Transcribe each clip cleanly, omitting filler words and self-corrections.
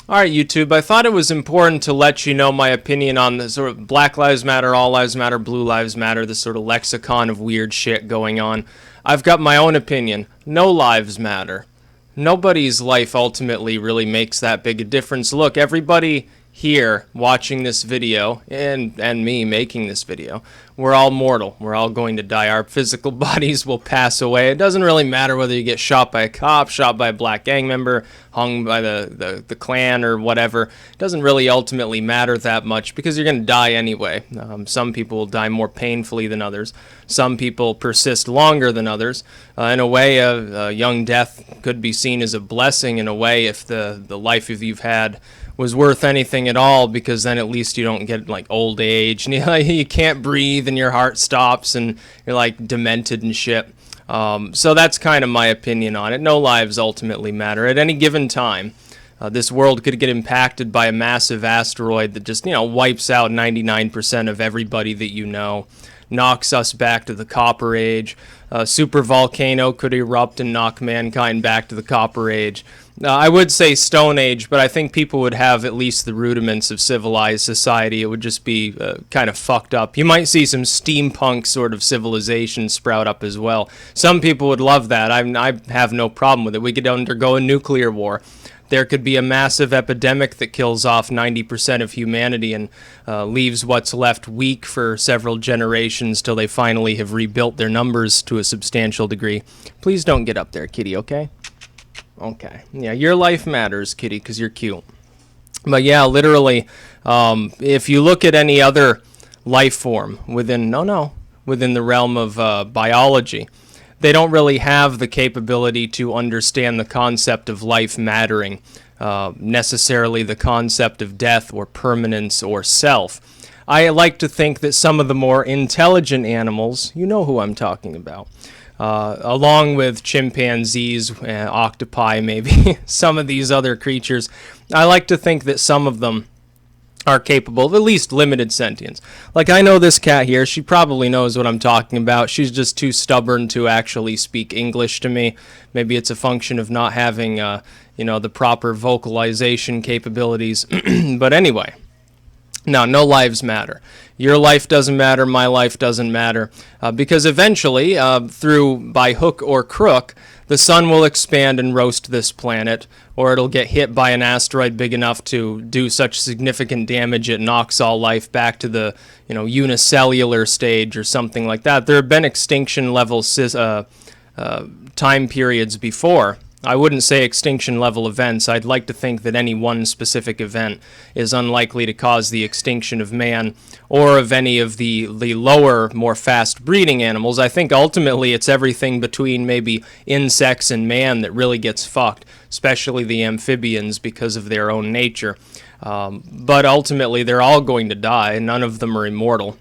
Alright, YouTube, I thought it was important to let you know my opinion on the sort of Black Lives Matter, All Lives Matter, Blue Lives Matter, this sort of lexicon of weird shit going on. I've got my own opinion. No lives matter. Nobody's life ultimately really makes that big a difference. Look, everybody here watching this video, and me making this video, we're all mortal. We're all going to die. Our physical bodies will pass away. It doesn't really matter whether you get shot by a cop, shot by a black gang member, hung by the Klan or whatever. It doesn't really ultimately matter that much because you're going to die anyway. Some people will die more painfully than others. Some people persist longer than others. In a way, a young death could be seen as a blessing in a way if the life you've had was worth anything at all, because then at least you don't get like old age and you can't breathe and your heart stops and you're like demented and shit. So that's kind of my opinion on it. No lives ultimately matter. At any given time, this world could get impacted by a massive asteroid that just, wipes out 99% of everybody that you know, knocks us back to the Copper Age. A super volcano could erupt and knock mankind back to the Copper Age. I would say Stone Age, but I think people would have at least the rudiments of civilized society. It would just be kind of fucked up. You might see some steampunk sort of civilization sprout up as well. Some people would love that. I have no problem with it. We could undergo a nuclear war. There could be a massive epidemic that kills off 90% of humanity and leaves what's left weak for several generations till they finally have rebuilt their numbers to a substantial degree. Please don't get up there, kitty, okay? Okay. Yeah, your life matters, kitty, because you're cute. But yeah, literally, if you look at any other life form within the realm of biology, they don't really have the capability to understand the concept of life mattering, necessarily the concept of death or permanence or self. I like to think that some of the more intelligent animals, you know who I'm talking about, along with chimpanzees, octopi maybe, some of these other creatures, I like to think that some of them are capable of at least limited sentience. Like, I know this cat here, she probably knows what I'm talking about. She's just too stubborn to actually speak English to me. Maybe it's a function of not having, the proper vocalization capabilities. But anyway, no lives matter. Your life doesn't matter, my life doesn't matter, because eventually, by hook or crook, the sun will expand and roast this planet, or it'll get hit by an asteroid big enough to do such significant damage it knocks all life back to the, unicellular stage or something like that. There have been extinction level time periods before. I wouldn't say extinction level events. I'd like to think that any one specific event is unlikely to cause the extinction of man or of any of the lower, more fast breeding animals. I think ultimately it's everything between maybe insects and man that really gets fucked, especially the amphibians because of their own nature. But ultimately they're all going to die. None of them are immortal.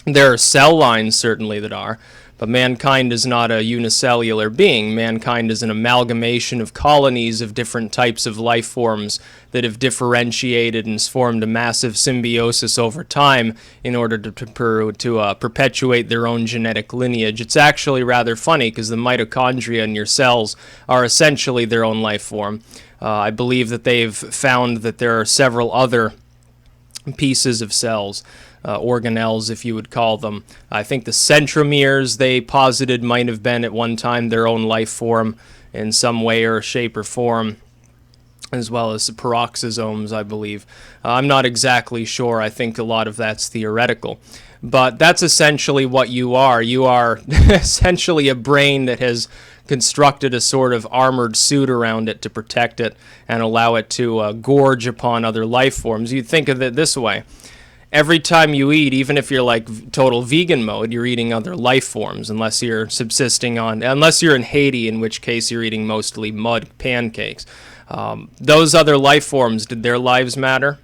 There are cell lines certainly that are. But mankind is not a unicellular being. Mankind is an amalgamation of colonies of different types of life forms that have differentiated and formed a massive symbiosis over time in order to perpetuate their own genetic lineage. It's actually rather funny because the mitochondria in your cells are essentially their own life form. I believe that they've found that there are several other pieces of cells, organelles, if you would call them. I think the centromeres they posited might have been at one time their own life form in some way or shape or form, as well as the peroxisomes, I believe. I'm not exactly sure. I think a lot of that's theoretical. But that's essentially what you are. You are essentially a brain that has constructed a sort of armored suit around it to protect it and allow it to gorge upon other life forms. You think of it this way. Every time you eat, even if you're like total vegan mode, you're eating other life forms, unless you're in Haiti, in which case you're eating mostly mud pancakes. Those other life forms, did their lives matter?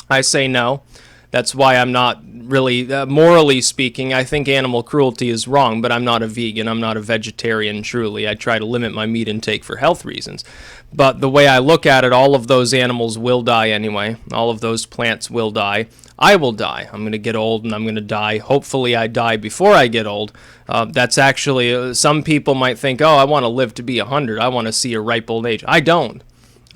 I say no. That's why I'm not really, morally speaking, I think animal cruelty is wrong, but I'm not a vegan, I'm not a vegetarian, truly. I try to limit my meat intake for health reasons. But the way I look at it, all of those animals will die anyway. All of those plants will die. I will die. I'm going to get old and I'm going to die. Hopefully I die before I get old. That's actually, some people might think, oh, I want to live to be 100. I want to see a ripe old age. I don't.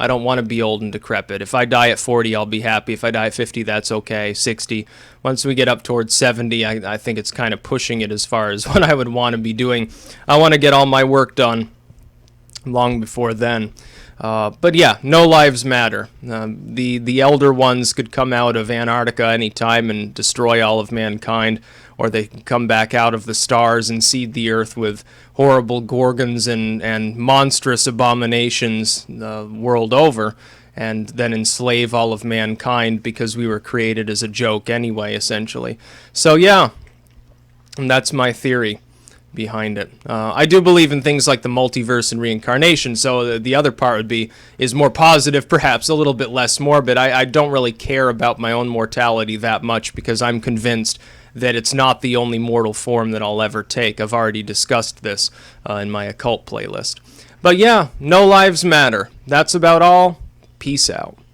I don't want to be old and decrepit. If I die at 40, I'll be happy. If I die at 50, that's okay. 60. Once we get up towards 70, I think it's kind of pushing it as far as what I would want to be doing. I want to get all my work done long before then. But yeah, no lives matter. The elder ones could come out of Antarctica anytime and destroy all of mankind, or they can come back out of the stars and seed the earth with horrible gorgons and monstrous abominations world over, and then enslave all of mankind because we were created as a joke anyway, essentially. So yeah, and that's my theory behind it. I do believe in things like the multiverse and reincarnation, so the other part is more positive, perhaps a little bit less morbid. I don't really care about my own mortality that much because I'm convinced that it's not the only mortal form that I'll ever take. I've already discussed this in my occult playlist. But yeah, no lives matter. That's about all. Peace out.